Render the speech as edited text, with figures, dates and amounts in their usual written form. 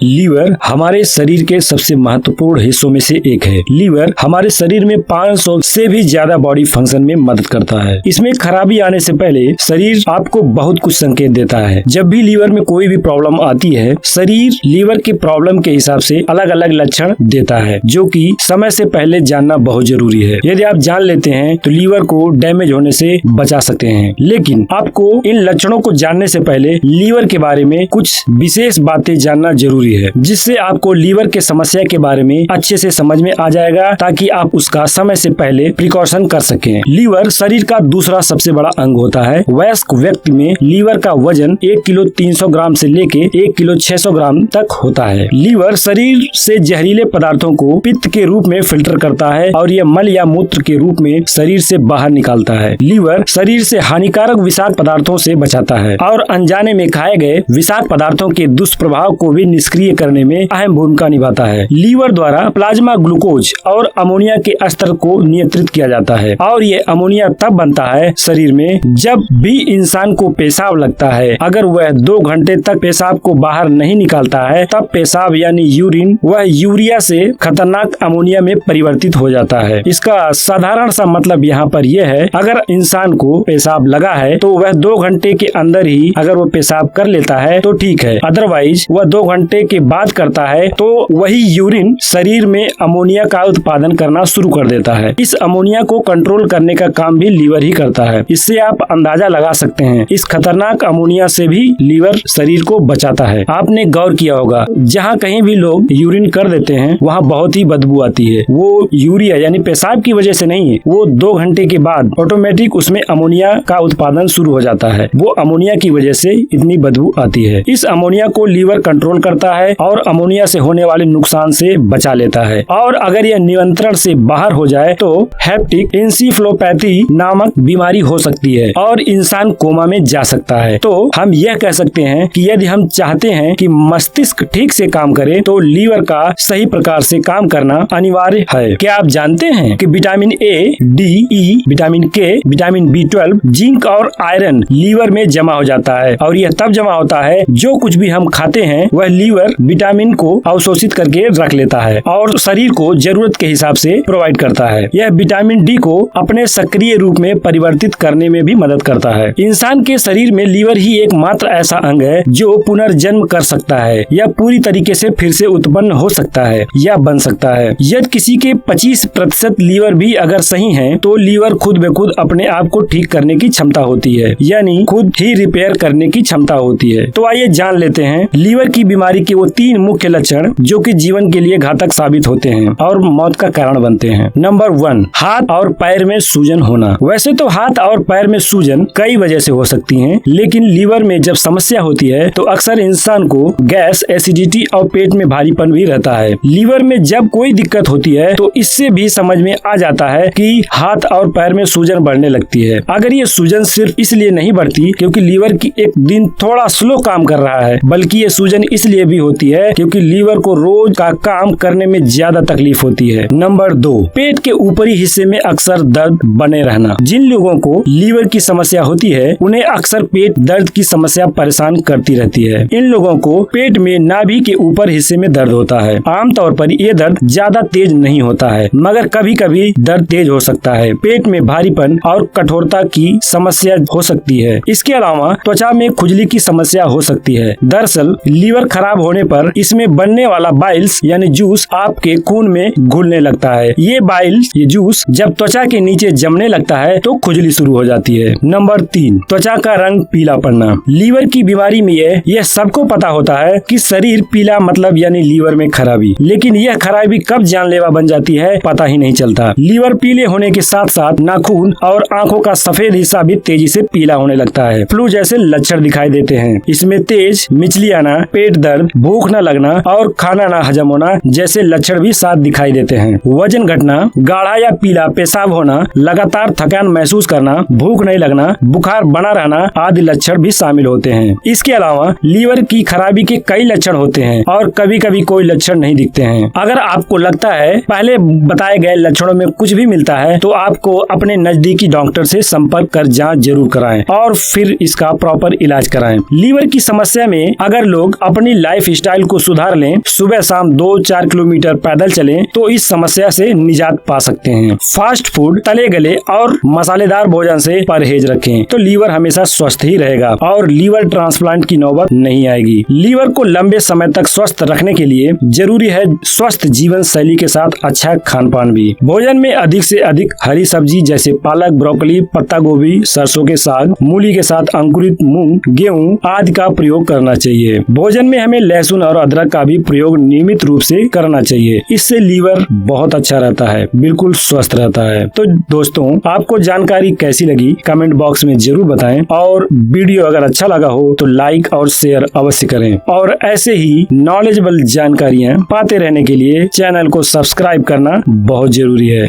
Liver हमारे शरीर के सबसे महत्वपूर्ण हिस्सों में से एक है। लीवर हमारे शरीर में 500 से भी ज्यादा बॉडी फंक्शन में मदद करता है। इसमें खराबी आने से पहले शरीर आपको बहुत कुछ संकेत देता है। जब भी लीवर में कोई भी प्रॉब्लम आती है, शरीर लीवर के प्रॉब्लम के हिसाब से अलग अलग लक्षण देता है, जो कि समय से पहले जानना बहुत जरूरी है। यदि आप जान लेते हैं तो लीवर को डैमेज होने से बचा सकते हैं। लेकिन आपको इन लक्षणों को जानने से पहले लीवर के बारे में कुछ विशेष बातें जानना जरूरी है, जिससे आपको लीवर के समस्या के बारे में अच्छे से समझ में आ जाएगा, ताकि आप उसका समय से पहले प्रिकॉशन कर सकें। लीवर शरीर का दूसरा सबसे बड़ा अंग होता है। वयस्क व्यक्ति में लीवर का वजन 1 किलो 300 ग्राम से लेके 1 किलो 600 ग्राम तक होता है। लीवर शरीर से जहरीले पदार्थों को पित्त के रूप में फिल्टर करता है और यह मल या मूत्र के रूप में शरीर से बाहर निकालता है। लीवर शरीर से हानिकारक विषाक्त पदार्थों से बचाता है और अनजाने में खाए गए विषाक्त पदार्थों के दुष्प्रभाव को भी निष्क्रिय करने में अहम भूमिका निभाता है। लीवर द्वारा प्लाज्मा ग्लूकोज और अमोनिया के स्तर को नियंत्रित किया जाता है और ये अमोनिया तब बनता है शरीर में जब भी इंसान को पेशाब लगता है। अगर वह 2 घंटे तक पेशाब को बाहर नहीं निकालता है, तब पेशाब यानी यूरिन वह यूरिया से खतरनाक अमोनिया में परिवर्तित हो जाता है। इसका साधारण सा मतलब यहाँ पर यह है, अगर इंसान को पेशाब लगा है तो वह 2 घंटे के अंदर ही अगर वो पेशाब कर लेता है तो ठीक है, अदरवाइज वह 2 घंटे के बाद करता है तो वही यूरिन शरीर में अमोनिया का उत्पादन करना शुरू कर देता है। इस अमोनिया को कंट्रोल करने का काम भी लीवर ही करता है। इससे आप अंदाजा लगा सकते हैं, इस खतरनाक अमोनिया से भी लीवर शरीर को बचाता है। आपने गौर किया होगा, जहाँ कहीं भी लोग यूरिन कर देते हैं वहाँ बहुत ही बदबू आती है। वो यूरिया यानी पेशाब की वजह से नहीं है, वो 2 घंटे के बाद ऑटोमेटिक उसमें अमोनिया का उत्पादन शुरू हो जाता है। वो अमोनिया की वजह से इतनी बदबू आती है। इस अमोनिया को लीवर कंट्रोल करता है और अमोनिया से होने वाले नुकसान से बचा लेता है। और अगर यह नियंत्रण से बाहर हो जाए तो हेप्टिक एन्सेफेलोपैथी नामक बीमारी हो सकती है और इंसान कोमा में जा सकता है। तो हम यह कह सकते हैं कि यदि हम चाहते हैं कि मस्तिष्क ठीक से काम करे तो लीवर का सही प्रकार से काम करना अनिवार्य है। क्या आप जानते हैं कि vitamin A, D, E, vitamin के, विटामिन B12, जिंक और आयरन लीवर में जमा हो जाता है और यह तब जमा होता है जो कुछ भी हम खाते हैं वह लीवर विटामिन को अवशोषित करके रख लेता है और शरीर को जरूरत के हिसाब से प्रोवाइड करता है। यह विटामिन डी को अपने सक्रिय रूप में परिवर्तित करने में भी मदद करता है। इंसान के शरीर में लीवर ही एकमात्र ऐसा अंग है जो पुनर्जन्म कर सकता है या पूरी तरीके से फिर से उत्पन्न हो सकता है या बन सकता है। यदि किसी के 25% लीवर भी अगर सही है तो लीवर खुद ब खुद अपने आप को ठीक करने की क्षमता होती है, यानी खुद ही रिपेयर करने की क्षमता होती है। तो आइए जान लेते हैं लीवर की बीमारी के वो 3 मुख्य लक्षण जो कि जीवन के लिए घातक साबित होते हैं और मौत का कारण बनते हैं। नंबर 1, हाथ और पैर में सूजन होना। वैसे तो हाथ और पैर में सूजन कई वजह से हो सकती है, लेकिन लीवर में जब समस्या होती है तो अक्सर इंसान को गैस, एसिडिटी और पेट में भारीपन भी रहता है। लीवर में जब कोई दिक्कत होती है तो इससे भी समझ में आ जाता है कि हाथ और पैर में सूजन बढ़ने लगती है। अगर ये सूजन सिर्फ इसलिए नहीं बढ़ती क्योंकि लीवर की एक दिन थोड़ा स्लो काम कर रहा है, बल्कि ये सूजन इसलिए भी होती है क्योंकि लीवर को रोज का काम करने में ज्यादा तकलीफ होती है। नंबर 2, पेट के ऊपरी हिस्से में अक्सर दर्द बने रहना। जिन लोगों को लीवर की समस्या होती है उन्हें अक्सर पेट दर्द की समस्या परेशान करती रहती है। इन लोगों को पेट में नाभि के ऊपर हिस्से में दर्द होता है। आमतौर पर ये दर्द ज्यादा तेज नहीं होता है, मगर कभी कभी दर्द तेज हो सकता है। पेट में भारीपन और कठोरता की समस्या हो सकती है। इसके अलावा त्वचा में खुजली की समस्या हो सकती है। दरअसल लीवर खराब होने पर इसमें बनने वाला बाइल्स यानी जूस आपके खून में घुलने लगता है। ये जूस जब त्वचा के नीचे जमने लगता है तो खुजली शुरू हो जाती है। नंबर 3, त्वचा का रंग पीला पड़ना। लीवर की बीमारी में यह सबको पता होता है कि शरीर पीला मतलब यानी लीवर में खराबी, लेकिन यह खराबी कब जानलेवा बन जाती है पता ही नहीं चलता। लीवर पीले होने के साथ साथ नाखून और आंखों का सफेद हिस्सा भी तेजी से पीला होने लगता है। फ्लू जैसे लक्षण दिखाई देते हैं। इसमें तेज मिचली आना, पेट दर्द, भूख न लगना और खाना न हजम होना जैसे लक्षण भी साथ दिखाई देते हैं। वजन घटना, गाढ़ा या पीला पेशाब होना, लगातार थकान महसूस करना, भूख नहीं लगना, बुखार बना रहना आदि लक्षण भी शामिल होते हैं। इसके अलावा लीवर की खराबी के कई लक्षण होते हैं और कभी कभी कोई लक्षण नहीं दिखते हैं। अगर आपको लगता है पहले बताए गए लक्षणों में कुछ भी मिलता है तो आपको अपने नजदीकी डॉक्टर से संपर्क कर जांच जरूर कराएं और फिर इसका प्रॉपर इलाज कराएं। लीवर की समस्या में अगर लोग अपनी लाइफ स्टाइल को सुधार लें, सुबह शाम 2-4 किलोमीटर पैदल चलें तो इस समस्या से निजात पा सकते हैं। फास्ट फूड, तले गले और मसालेदार भोजन से परहेज रखें तो लीवर हमेशा स्वस्थ ही रहेगा और लीवर ट्रांसप्लांट की नौबत नहीं आएगी। लीवर को लंबे समय तक स्वस्थ रखने के लिए जरूरी है स्वस्थ जीवन शैली के साथ अच्छा खान पान भी। भोजन में अधिक से अधिक हरी सब्जी जैसे पालक, ब्रोकली, पत्ता गोभी, सरसों के साग, मूली के साथ अंकुरित मूंग, गेहूं आदि का प्रयोग करना चाहिए। भोजन में हमें लहसुन और अदरक का भी प्रयोग नियमित रूप से करना चाहिए। इससे लीवर बहुत अच्छा रहता है, बिल्कुल स्वस्थ रहता है। तो दोस्तों, आपको जानकारी कैसी लगी कमेंट बॉक्स में जरूर बताएं और वीडियो अगर अच्छा लगा हो तो लाइक और शेयर अवश्य करें और ऐसे ही नॉलेजेबल जानकारियां पाते रहने के लिए चैनल को सब्सक्राइब करना बहुत जरूरी है।